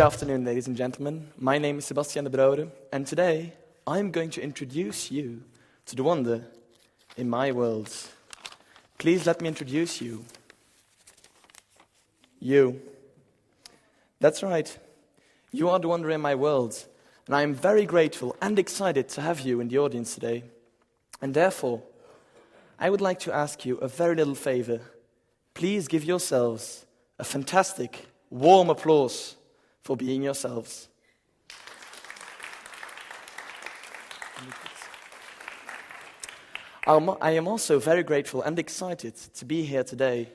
Good afternoon, ladies and gentlemen. My name is Sebastiaan Debrouwere, and today I'm going to introduce you to the wonder in my world. Please let me introduce you. You. That's right. You are the wonder in my world, and I am very grateful and excited to have you in the audience today. And therefore, I would like to ask you a very little favor. Please give yourselves a fantastic, warm applause for being yourselves. I am also very grateful and excited to be here today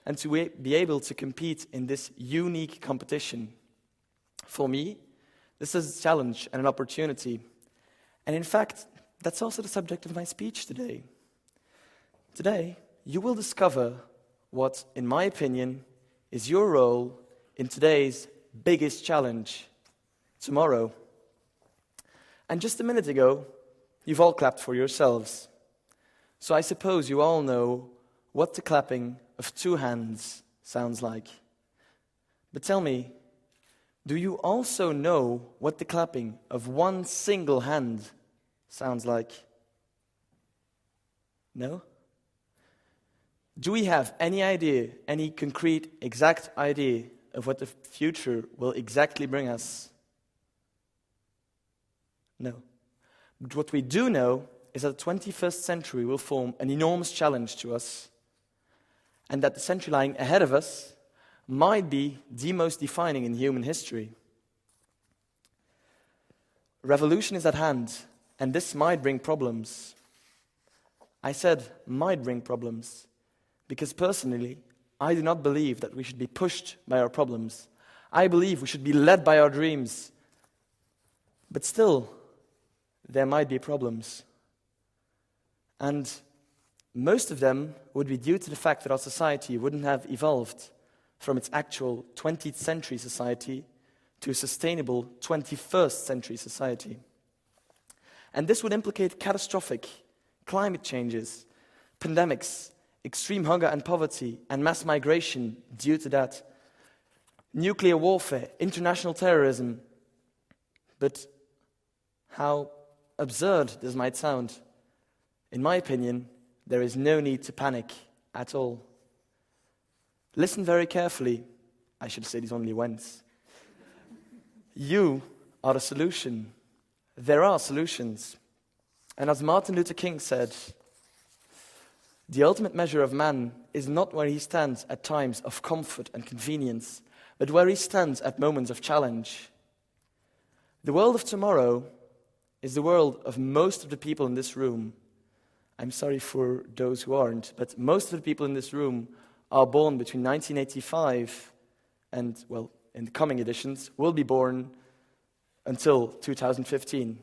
and to be able to compete in this unique competition. For me, this is a challenge and an opportunity. And in fact, that's also the subject of my speech today. Today, you will discover what, in my opinion, is your role in today's biggest challenge, tomorrow. And just a minute ago, you've all clapped for yourselves. So I suppose you all know what the clapping of two hands sounds like. But tell me, do you also know what the clapping of one single hand sounds like? No? Do we have any idea, any concrete, exact idea of what the future will exactly bring us? No. But what we do know is that the 21st century will form an enormous challenge to us, and that the century lying ahead of us might be the most defining in human history. Revolution is at hand, and this might bring problems. I said might bring problems, because personally, I do not believe that we should be pushed by our problems. I believe we should be led by our dreams. But still, there might be problems. And most of them would be due to the fact that our society wouldn't have evolved from its actual 20th century society to a sustainable 21st century society. And this would implicate catastrophic climate changes, pandemics, extreme hunger and poverty, and mass migration due to that, nuclear warfare, international terrorism. But how absurd this might sound, in my opinion, there is no need to panic at all. Listen very carefully. I should say this only once. You are the solution. There are solutions. And as Martin Luther King said, the ultimate measure of man is not where he stands at times of comfort and convenience, but where he stands at moments of challenge. The world of tomorrow is the world of most of the people in this room. I'm sorry for those who aren't, but most of the people in this room are born between 1985 and, well, in the coming editions, will be born until 2015.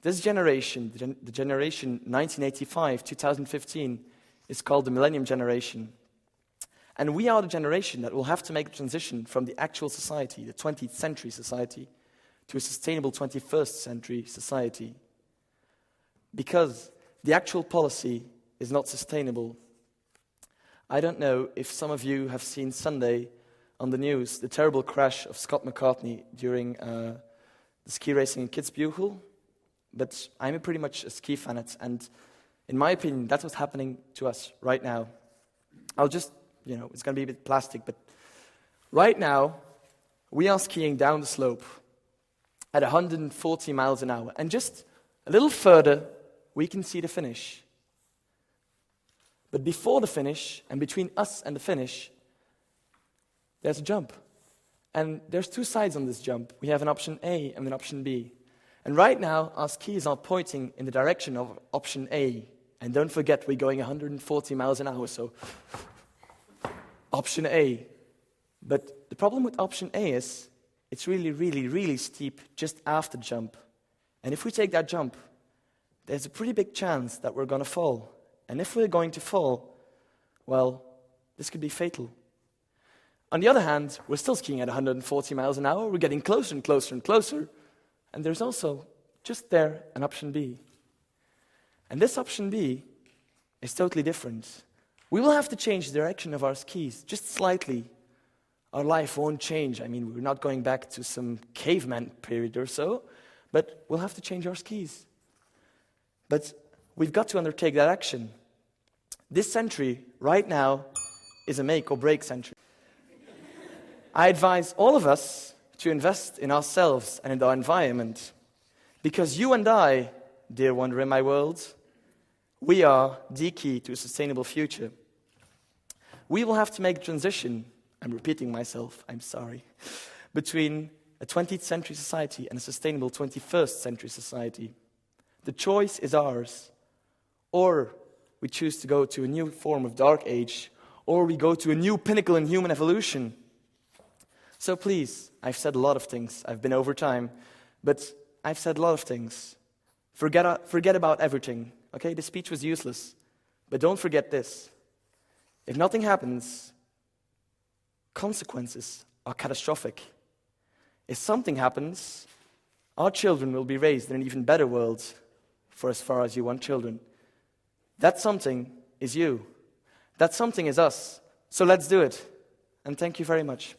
This generation, the generation 1985-2015, is called the Millennium Generation. And we are the generation that will have to make the transition from the actual society, the 20th century society, to a sustainable 21st century society. Because the actual policy is not sustainable. I don't know if some of you have seen Sunday on the news the terrible crash of Scott McCartney during the ski racing in Kitzbühel, but I'm pretty much a ski fanatic, and in my opinion, that's what's happening to us right now. I'll just, it's going to be a bit plastic, but right now, we are skiing down the slope at 140 miles an hour, and just a little further, we can see the finish. But before the finish, and between us and the finish, there's a jump. And there's two sides on this jump. We have an option A and an option B. And right now, our skis are pointing in the direction of option A. And don't forget, we're going 140 miles an hour, so option A. But the problem with option A is it's really, really, really steep just after the jump. And if we take that jump, there's a pretty big chance that we're going to fall. And if we're going to fall, well, this could be fatal. On the other hand, we're still skiing at 140 miles an hour. We're getting closer and closer and closer. And there's also, just there, an option B. And this option B is totally different. We will have to change the direction of our skis just slightly. our life won't change. I mean, we're not going back to some caveman period or so, but we'll have to change our skis. But we've got to undertake that action. This century, right now, is a make or break century. I advise all of us to invest in ourselves and in our environment, because you and I, dear wanderer in my world, we are the key to a sustainable future. We will have to make a transition, I'm repeating myself, I'm sorry, between a 20th century society and a sustainable 21st century society. The choice is ours. Or we choose to go to a new form of dark age, or we go to a new pinnacle in human evolution. So please, I've said a lot of things. I've been over time, but I've said a lot of things. Forget about everything, okay? The speech was useless. But don't forget this. If nothing happens, consequences are catastrophic. If something happens, our children will be raised in an even better world, for as far as you want children. That something is you. That something is us. So let's do it. And thank you very much.